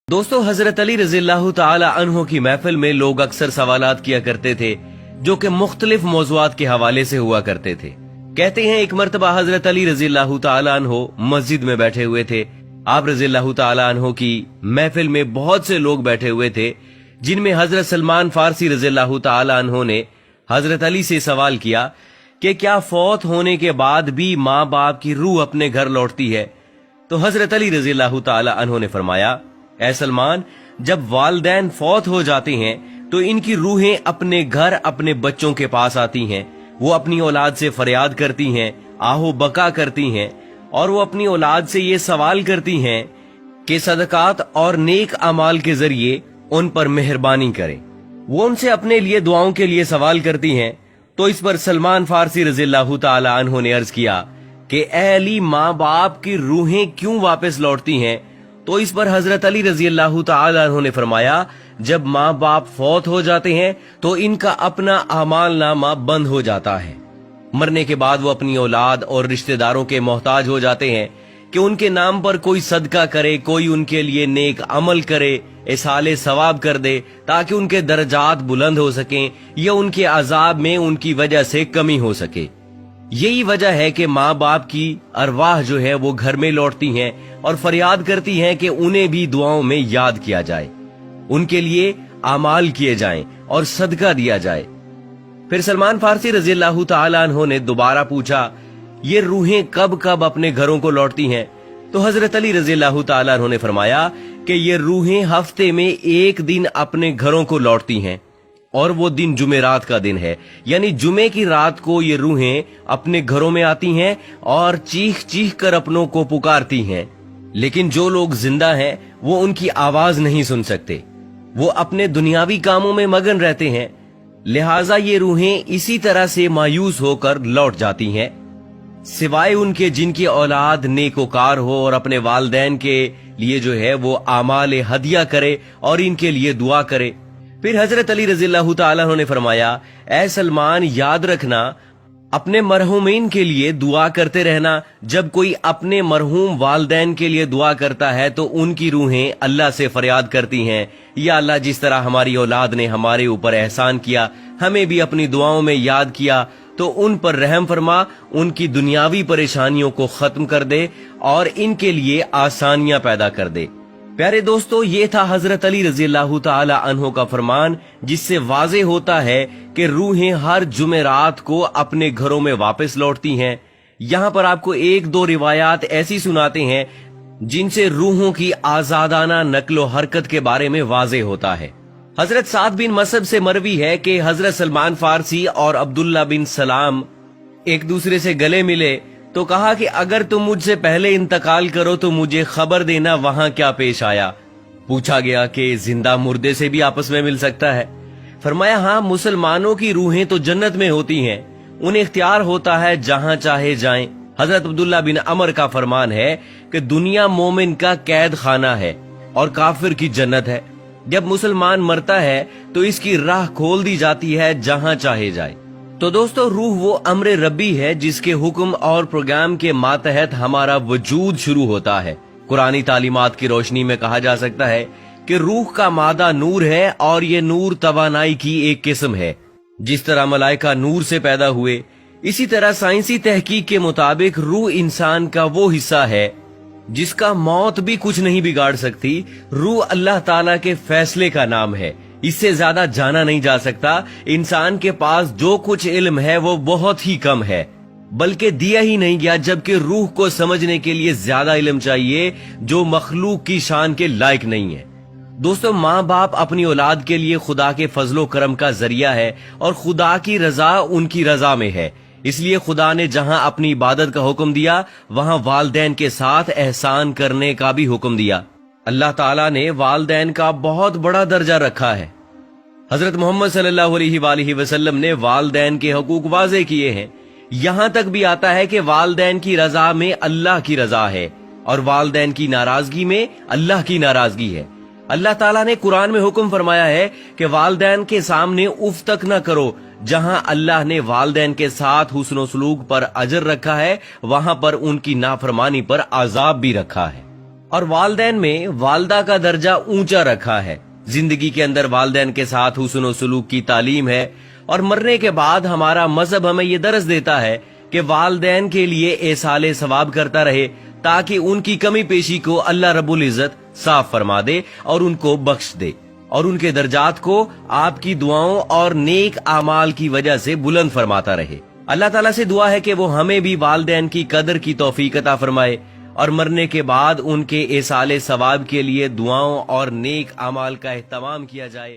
दोस्तों, हजरत अली रजी अल्लाह ताला अन्हो की महफिल में लोग अक्सर सवालात किया करते थे जो कि मुख्तलिफ मौज़ूआत के हवाले से हुआ करते थे। कहते हैं एक मर्तबा हजरत अली रजी अल्लाह ताला अन्हो मस्जिद में बैठे हुए थे। आप रजी अल्लाह ताला अन्हो की महफिल में बहुत से लोग बैठे हुए थे, जिनमें हजरत सलमान फारसी रजी अल्लाह ताला अन्हो ने हजरत अली से सवाल किया कि क्या फौत होने के बाद भी माँ बाप की रूह अपने घर लौटती है? तो हजरत अली रजी अल्लाह ताला अन्हो ने फरमाया, ऐ सलमान, जब वालिदैन फौत हो जाते हैं तो इनकी रूहें अपने घर अपने बच्चों के पास आती हैं। वो अपनी औलाद से फरियाद करती हैं, आहो बका करती हैं, और वो अपनी औलाद से ये सवाल करती हैं कि सदकात और नेक अमाल के जरिए उन पर मेहरबानी करें। वो उनसे अपने लिए दुआओं के लिए सवाल करती हैं। तो इस पर सलमान फारसी रज़ी अल्लाह ताला अन्हु ने अर्ज किया कि ऐ अली, माँ बाप की रूहें क्यों वापस लौटती हैं? तो इस पर हजरत अली रजी अल्लाह ताला अन्हु ने फरमाया, जब माँ बाप फौत हो जाते हैं तो इनका अपना अमाल नामा बंद हो जाता है। मरने के बाद वो अपनी औलाद और रिश्तेदारों के मोहताज हो जाते हैं कि उनके नाम पर कोई सदका करे, कोई उनके लिए नेक अमल करे, इसाले सवाब कर दे, ताकि उनके दर्जात बुलंद हो सकें या उनके अजाब में उनकी वजह से कमी हो सके। यही वजह है कि माँ बाप की अरवाह जो है वो घर में लौटती हैं और फरियाद करती हैं कि उन्हें भी दुआओं में याद किया जाए, उनके लिए आमाल किए जाएं और सदका दिया जाए। फिर सलमान फारसी रजी अल्लाह ताला अन्हु ने दोबारा पूछा, ये रूहें कब कब अपने घरों को लौटती हैं? तो हजरत अली रजी अल्लाह ताला अन्हु ने फरमाया कि ये रूहें हफ्ते में एक दिन अपने घरों को लौटती हैं, और वो दिन जुमेरात का दिन है, यानी जुमे की रात को ये रूहें अपने घरों में आती हैं और चीख चीख कर अपनों को पुकारती हैं। लेकिन जो लोग जिंदा हैं वो उनकी आवाज नहीं सुन सकते, वो अपने दुनियावी कामों में मगन रहते हैं। लिहाजा ये रूहें इसी तरह से मायूस होकर लौट जाती हैं, सिवाय उनके जिनकी औलाद नेकोकार हो और अपने वालिदैन के लिए जो है वो आमाल हदिया करे और इनके लिए दुआ करे। फिर हजरत अली रज़ी अल्लाह ताला अन्हु ने फरमाया, ऐ सलमान, याद रखना, अपने मरहूमीन के लिए दुआ करते रहना। जब कोई अपने मरहूम वालिदैन के लिए दुआ करता है तो उनकी रूहें अल्लाह से फरियाद करती हैं, या अल्लाह, जिस तरह हमारी औलाद ने हमारे ऊपर एहसान किया, हमें भी अपनी दुआओं में याद किया, तो उन पर रहम फरमा, उनकी दुनियावी परेशानियों को खत्म कर दे और इनके लिए आसानियां पैदा कर दे। प्यारे दोस्तों, ये था हजरत अली रजी अल्लाह ताला अन्हु का फरमान, जिससे वाज़े होता है कि रूहें हर जुमेरात को अपने घरों में वापस लौटती हैं। यहाँ पर आपको एक दो रिवायात ऐसी सुनाते हैं जिनसे रूहों की आजादाना नक्लो हरकत के बारे में वाज़े होता है। हजरत साद बिन मसब से मरवी है कि हजरत सलमान फारसी और अब्दुल्ला बिन सलाम एक दूसरे से गले मिले तो कहा कि अगर तुम मुझसे पहले इंतकाल करो तो मुझे खबर देना वहां क्या पेश आया। पूछा गया कि जिंदा मुर्दे से भी आपस में मिल सकता है? फरमाया, हाँ, मुसलमानों की रूहें तो जन्नत में होती हैं, उन्हें इख्तियार होता है जहां चाहे जाएं। हजरत अब्दुल्ला बिन अमर का फरमान है कि दुनिया मोमिन का कैद खाना है और काफिर की जन्नत है। जब मुसलमान मरता है तो इसकी राह खोल दी जाती है जहां चाहे जाए। तो दोस्तों, रूह वो अम्र रब्बी है जिसके हुक्म और प्रोग्राम के मातहत हमारा वजूद शुरू होता है। कुरानी तालीमात की रोशनी में कहा जा सकता है कि रूह का मादा नूर है और ये नूर तवानाई की एक किस्म है। जिस तरह मलाइका नूर से पैदा हुए, इसी तरह साइंसी तहकीक के मुताबिक रूह इंसान का वो हिस्सा है जिसका मौत भी कुछ नहीं बिगाड़ सकती। रूह अल्लाह ताला के फैसले का नाम है, इससे ज्यादा जाना नहीं जा सकता। इंसान के पास जो कुछ इल्म है वो बहुत ही कम है, बल्कि दिया ही नहीं गया, जबकि रूह को समझने के लिए ज्यादा इल्म चाहिए जो मखलूक की शान के लायक नहीं है। दोस्तों, माँ बाप अपनी औलाद के लिए खुदा के फजलो करम का जरिया है और खुदा की रजा उनकी रजा में है। इसलिए खुदा ने जहां अपनी इबादत का हुक्म दिया वहां वालिदैन के साथ एहसान करने का भी हुक्म दिया। अल्लाह ताला ने वालिदैन का बहुत बड़ा दर्जा रखा है। हजरत मोहम्मद सल्लल्लाहु अलैहि वसल्लम ने वालिदैन के हकूक वाज़े किए हैं। यहाँ तक भी आता है कि वालिदैन की रजा में अल्लाह की रजा है और वालिदैन की नाराजगी में अल्लाह की नाराजगी है। अल्लाह ताला ने कुरान में हुक्म फरमाया है कि वालिदैन के सामने उफ तक न करो। जहां अल्लाह ने वालिदैन के साथ हुस्न सलूक पर अजर रखा है, वहां पर उनकी नाफरमानी पर अजाब भी रखा है। اور والدین میں والدہ کا درجہ اونچا رکھا ہے. زندگی کے اندر والدین کے ساتھ حسن و سلوک کی تعلیم ہے، اور مرنے کے بعد ہمارا مذہب ہمیں یہ درس دیتا ہے کہ والدین کے لیے ایصال ثواب کرتا رہے، تاکہ ان کی کمی پیشی کو اللہ رب العزت صاف فرما دے اور ان کو بخش دے، اور ان کے درجات کو آپ کی دعاؤں اور نیک اعمال کی وجہ سے بلند فرماتا رہے. اللہ تعالیٰ سے دعا ہے کہ وہ ہمیں بھی والدین کی قدر کی توفیق عطا فرمائے، اور مرنے کے بعد ان کے ایصال ثواب کے لیے دعاؤں اور نیک اعمال کا اہتمام کیا جائے.